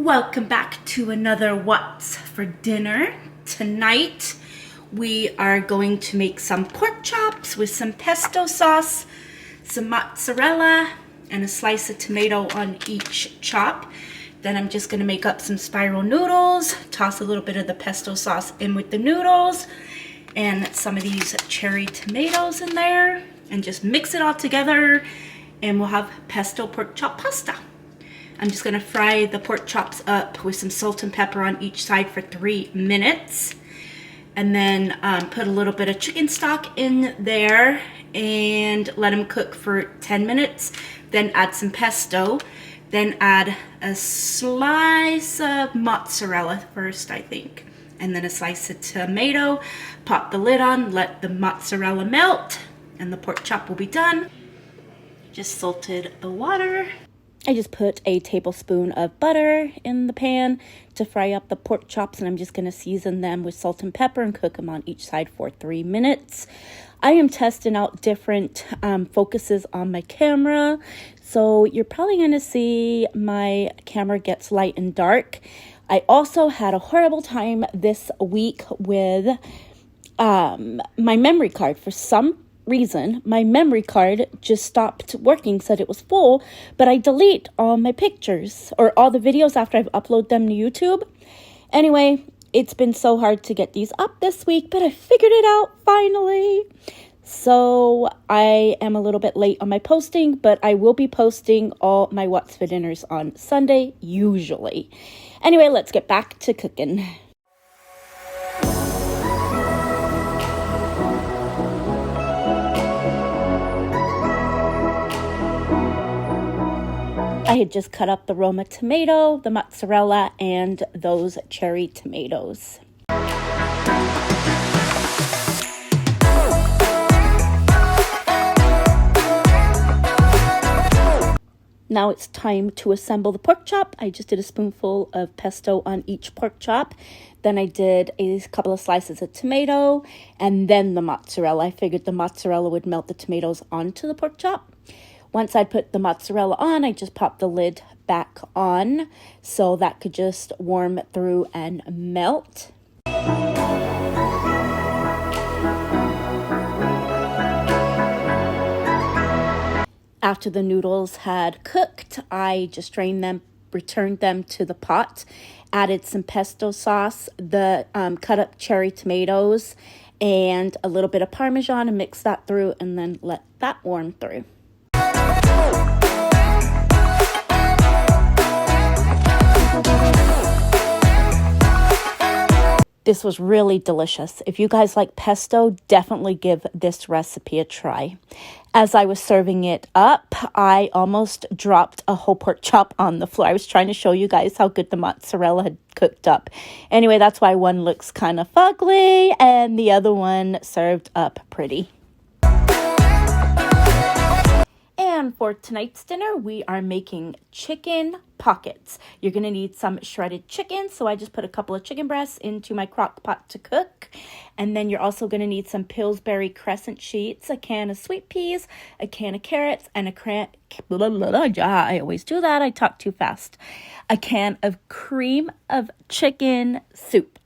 Welcome back to another What's for Dinner. Tonight we are going to make some pork chops with some pesto sauce, some mozzarella, and a slice of tomato on each chop. Then I'm just going to make up some spiral noodles, toss a little bit of the pesto sauce in with the noodles, and some of these cherry tomatoes in there, and just mix it all together, and we'll have pesto pork chop pasta. I'm just gonna fry the pork chops up with some salt and pepper on each side for 3 minutes. And then put a little bit of chicken stock in there and let them cook for 10 minutes. Then add some pesto. Then add a slice of mozzarella first, I think. And then a slice of tomato. Pop the lid on, let the mozzarella melt, and the pork chop will be done. Just salted the water. I just put a tablespoon of butter in the pan to fry up the pork chops, and I'm just going to season them with salt and pepper and cook them on each side for 3 minutes. I am testing out different focuses on my camera, so you're probably going to see my camera gets light and dark. I also had a horrible time this week with my memory card. For some reason, my memory card just stopped working, said it was full, but I delete all my pictures or all the videos after I've uploaded them to YouTube. Anyway, it's been so hard to get these up this week, but I figured it out finally. So I am a little bit late on my posting, but I will be posting all my What's for Dinners on Sunday, usually. Anyway, let's get back to cooking. I had just cut up the Roma tomato, the mozzarella, and those cherry tomatoes. Now it's time to assemble the pork chop. I just did a spoonful of pesto on each pork chop. Then I did a couple of slices of tomato and then the mozzarella. I figured the mozzarella would melt the tomatoes onto the pork chop. Once I put the mozzarella on, I just popped the lid back on so that could just warm through and melt. After the noodles had cooked, I just drained them, returned them to the pot, added some pesto sauce, the cut up cherry tomatoes, and a little bit of Parmesan, and mixed that through, and then let that warm through. This was really delicious. If you guys like pesto, definitely give this recipe a try. As I was serving it up, I almost dropped a whole pork chop on the floor. I was trying to show you guys how good the mozzarella had cooked up. Anyway, that's why one looks kind of fugly and the other one served up pretty. And for tonight's dinner, we are making chicken pockets. You're going to need some shredded chicken, so I just put a couple of chicken breasts into my crock pot to cook. And then you're also going to need some Pillsbury crescent sheets, a can of sweet peas, a can of carrots, and I always do that. I talk too fast. A can of cream of chicken soup.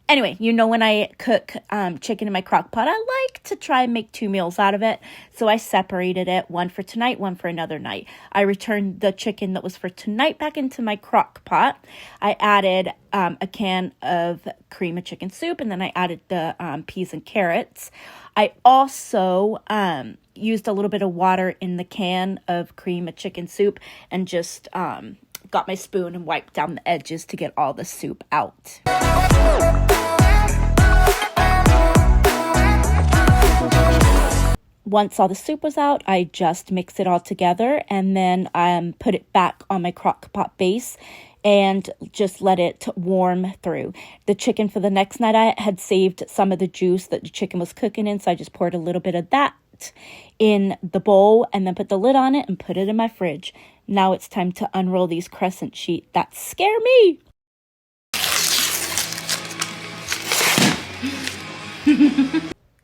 Anyway, you know when I cook chicken in my crock pot, I like to try and make 2 meals out of it. So I separated it, one for tonight, one for another night. I returned the chicken that was for tonight back into my crock pot. I added a can of cream of chicken soup, and then I added the peas and carrots. I also used a little bit of water in the can of cream of chicken soup and just got my spoon and wiped down the edges to get all the soup out. Once all the soup was out, I just mixed it all together and then put it back on my crock pot base and just let it warm through. The chicken for the next night, I had saved some of the juice that the chicken was cooking in, so I just poured a little bit of that in the bowl and then put the lid on it and put it in my fridge. Now it's time to unroll these crescent sheets that scare me.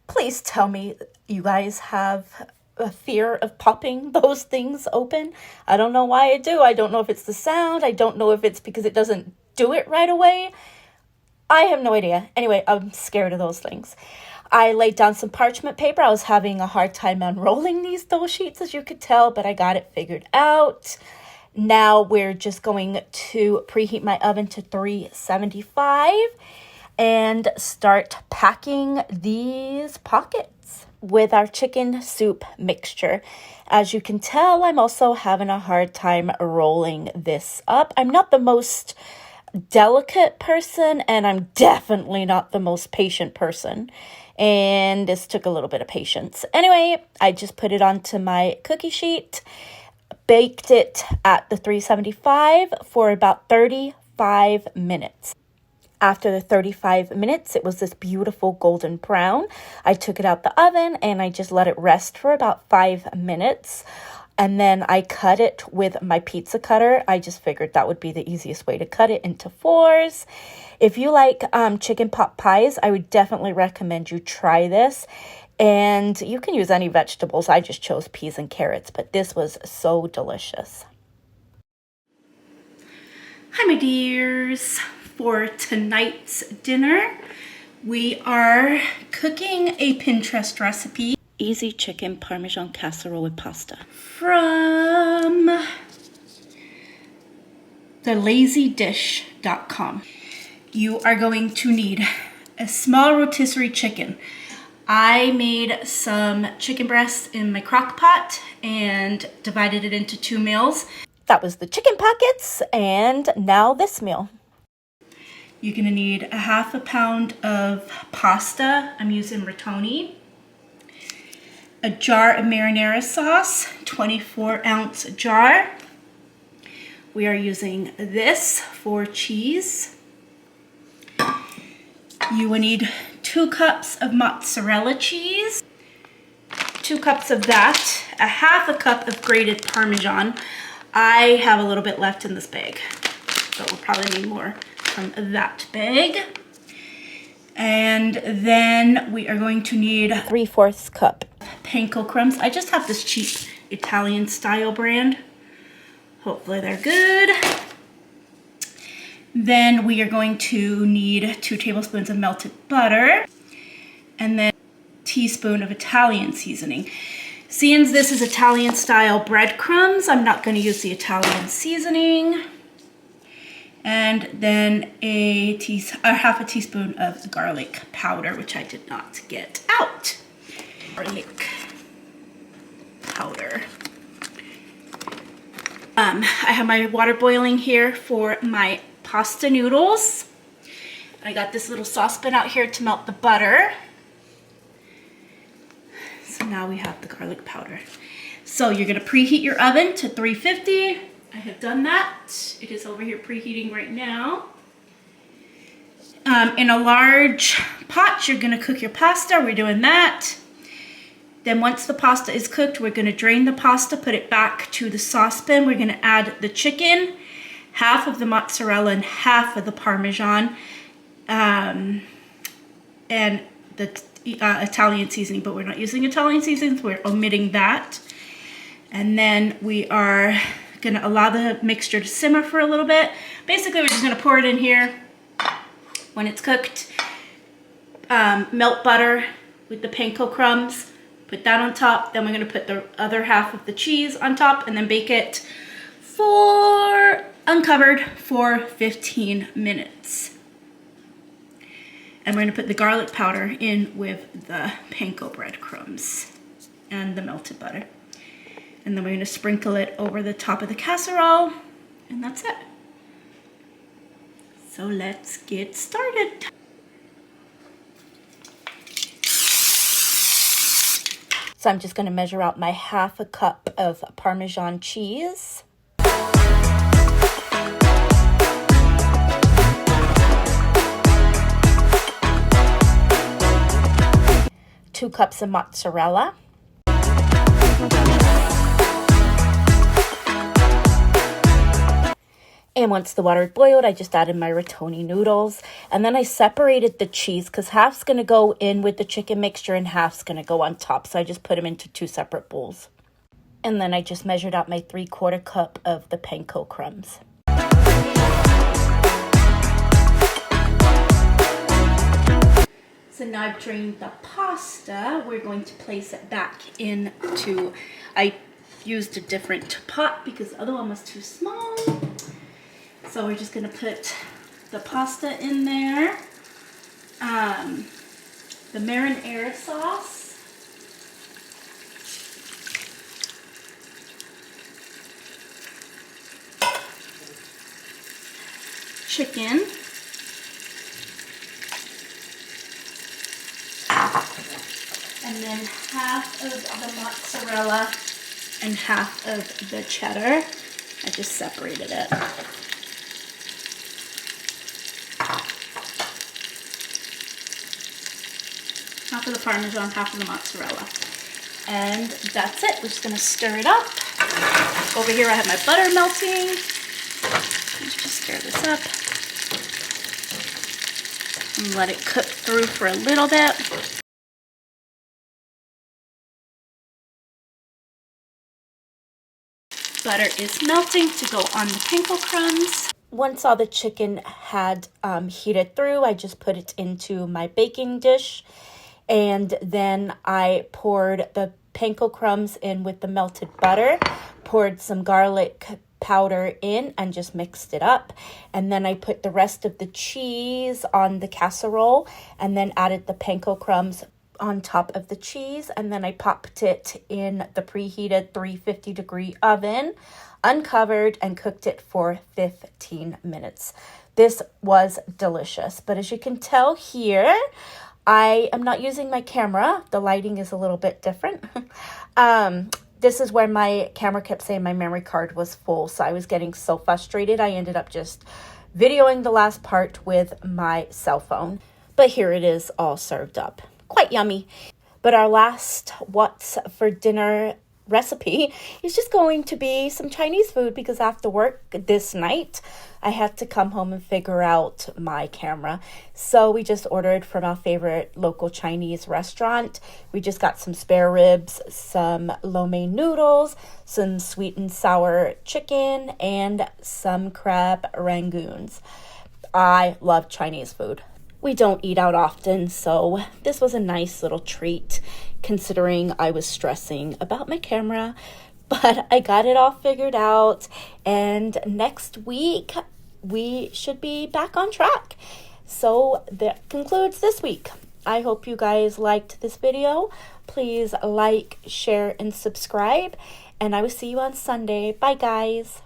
Please tell me you guys have a fear of popping those things open. I don't know why I do. I don't know if it's the sound. I don't know if it's because it doesn't do it right away. I have no idea. Anyway, I'm scared of those things. I laid down some parchment paper. I was having a hard time unrolling these dough sheets, as you could tell, but I got it figured out. Now we're just going to preheat my oven to 375 and start packing these pockets with our chicken soup mixture. As you can tell, I'm also having a hard time rolling this up. I'm not the most delicate person, and I'm definitely not the most patient person. And this took a little bit of patience. Anyway, I just put it onto my cookie sheet, baked it at the 375 for about 35 minutes. After the 35 minutes, it was this beautiful golden brown. I took it out the oven and I just let it rest for about 5 minutes. And then I cut it with my pizza cutter. I just figured that would be the easiest way to cut it into 4s. If you like chicken pot pies, I would definitely recommend you try this. And you can use any vegetables. I just chose peas and carrots, but this was so delicious. Hi, my dears. For tonight's dinner, we are cooking a Pinterest recipe. Easy chicken Parmesan casserole with pasta. From thelazydish.com. You are going to need a small rotisserie chicken. I made some chicken breasts in my crock pot and divided it into 2 meals. That was the chicken pockets, and now this meal. You're gonna need a 1/2 pound of pasta. I'm using rotoni. A jar of marinara sauce, 24-ounce jar. We are using this for cheese. You will need 2 cups of mozzarella cheese, 2 cups of that, a 1/2 cup of grated Parmesan. I have a little bit left in this bag, so we'll probably need more from that bag. And then we are going to need 3/4 cup. panko crumbs. I just have this cheap Italian style brand. Hopefully they're good. Then we are going to need 2 tablespoons of melted butter and then a teaspoon of Italian seasoning. Seeing this is Italian style breadcrumbs, I'm not going to use the Italian seasoning. And then a 1/2 teaspoon of garlic powder, which I did not get out. Garlic powder. I have my water boiling here for my pasta noodles. I got this little saucepan out here to melt the butter. So now we have the garlic powder. So you're gonna preheat your oven to 350. I have done that. It is over here preheating right now. In a large pot, you're gonna cook your pasta. We're doing that. Then once the pasta is cooked, we're gonna drain the pasta, put it back to the saucepan. We're gonna add the chicken, 1/2 of the mozzarella and 1/2 of the Parmesan, and the Italian seasoning, but we're not using Italian seasonings. We're omitting that. And then we are gonna allow the mixture to simmer for a little bit. Basically, we're just gonna pour it in here. When it's cooked, melt butter with the panko crumbs, put that on top. Then we're gonna put the other 1/2 of the cheese on top and then bake it for uncovered for 15 minutes. And we're gonna put the garlic powder in with the panko breadcrumbs and the melted butter. And then we're gonna sprinkle it over the top of the casserole, and that's it. So let's get started. So I'm just gonna measure out my 1/2 cup of Parmesan cheese. 2 cups of mozzarella. And once the water boiled, I just added my rotoni noodles. And then I separated the cheese because half's going to go in with the chicken mixture and half's going to go on top. So I just put them into 2 separate bowls. And then I just measured out my 3/4 cup of the panko crumbs. So now I've drained the pasta. We're going to place it back into, I used a different pot because the other one was too small. So we're just gonna put the pasta in there, the marinara sauce, chicken, and then half of the mozzarella and half of the cheddar. I just separated it. Half of the Parmesan, half of the mozzarella. And that's it. We're just gonna stir it up. Over here I have my butter melting. Let's just stir this up. And let it cook through for a little bit. Butter is melting to go on the panko crumbs. Once all the chicken had heated through, I just put it into my baking dish. And then I poured the panko crumbs in with the melted butter, poured some garlic powder in and just mixed it up. And then I put the rest of the cheese on the casserole and then added the panko crumbs on top of the cheese. And then I popped it in the preheated 350-degree oven, uncovered, and cooked it for 15 minutes. This was delicious. But as you can tell here, I am not using my camera. The lighting is a little bit different. This is where my camera kept saying my memory card was full. So I was getting so frustrated. I ended up just videoing the last part with my cell phone. But here it is all served up. Quite yummy. But our last what's for dinner recipe is just going to be some Chinese food because after work this night, I had to come home and figure out my camera. So we just ordered from our favorite local Chinese restaurant. We just got some spare ribs, some lo mein noodles, some sweet and sour chicken, and some crab rangoons. I love Chinese food. We don't eat out often, so this was a nice little treat considering I was stressing about my camera. But I got it all figured out, and next week we should be back on track. So that concludes this week. I hope you guys liked this video. Please like, share, and subscribe, and I will see you on Sunday. Bye, guys.